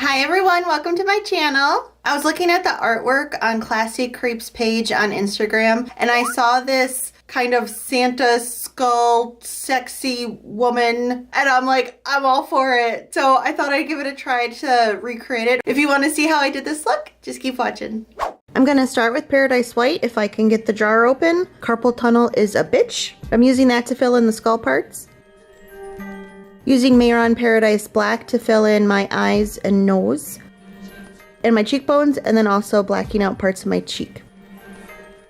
Hi everyone, welcome to my channel. I was looking at the artwork on Classy Creeps page on Instagram and I saw this kind of Santa skull sexy woman and I'm like, I'm all for it. So I thought I'd give it a try to recreate it. If you want to see how I did this look, just keep watching. I'm gonna start with Paradise White if I can get the jar open. Carpal tunnel is a bitch. I'm using that to fill in the skull parts. Using Mehron Paradise Black to fill in my eyes and nose and my cheekbones, and then also blacking out parts of my cheek.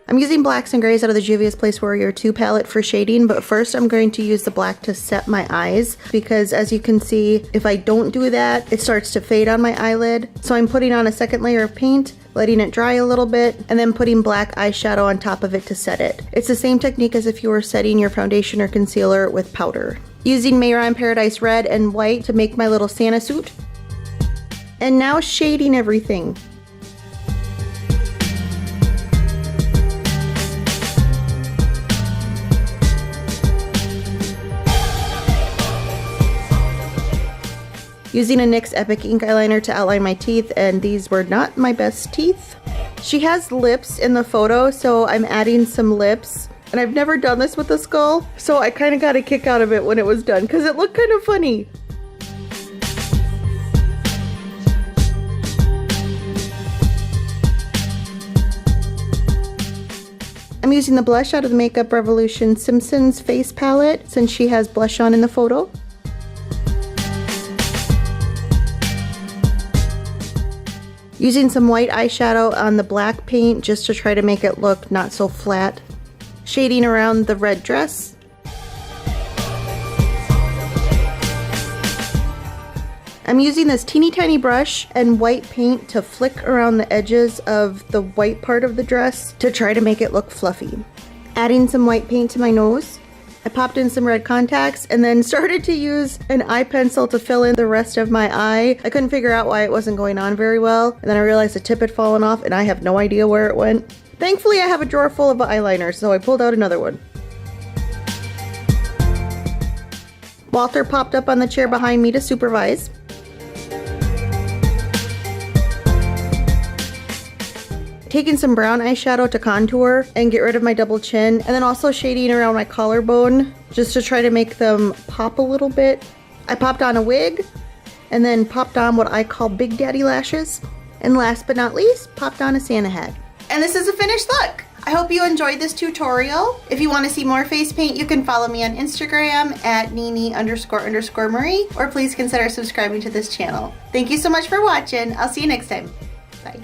I'm using blacks and grays out of the Juvia's Place Warrior 2 palette for shading, but first I'm going to use the black to set my eyes because as you can see, if I don't do that, it starts to fade on my eyelid. So I'm putting on a second layer of paint, letting it dry a little bit, and then putting black eyeshadow on top of it to set it. It's the same technique as if you were setting your foundation or concealer with powder. Using Mehron Paradise Red and White to make my little Santa suit. And now shading everything. Using a NYX Epic ink eyeliner to outline my teeth, and these were not my best teeth. She has lips in the photo, so I'm adding some lips. And I've never done this with a skull, so I kind of got a kick out of it when it was done because it looked kind of funny. I'm using the blush out of the Makeup Revolution Simpsons face palette since she has blush on in the photo. Using some white eyeshadow on the black paint just to try to make it look not so flat. Shading around the red dress. I'm using this teeny tiny brush and white paint to flick around the edges of the white part of the dress to try to make it look fluffy. Adding some white paint to my nose. I popped in some red contacts and then started to use an eye pencil to fill in the rest of my eye. I couldn't figure out why it wasn't going on very well, and then I realized the tip had fallen off and I have no idea where it went. Thankfully, I have a drawer full of eyeliner, so I pulled out another one. Walter popped up on the chair behind me to supervise. Taking some brown eyeshadow to contour and get rid of my double chin, and then also shading around my collarbone just to try to make them pop a little bit. I popped on a wig, and then popped on what I call Big Daddy lashes. And last but not least, popped on a Santa hat. And this is a finished look. I hope you enjoyed this tutorial. If you want to see more face paint, you can follow me on Instagram at Nini__Marie, or please consider subscribing to this channel. Thank you so much for watching. I'll see you next time. Bye.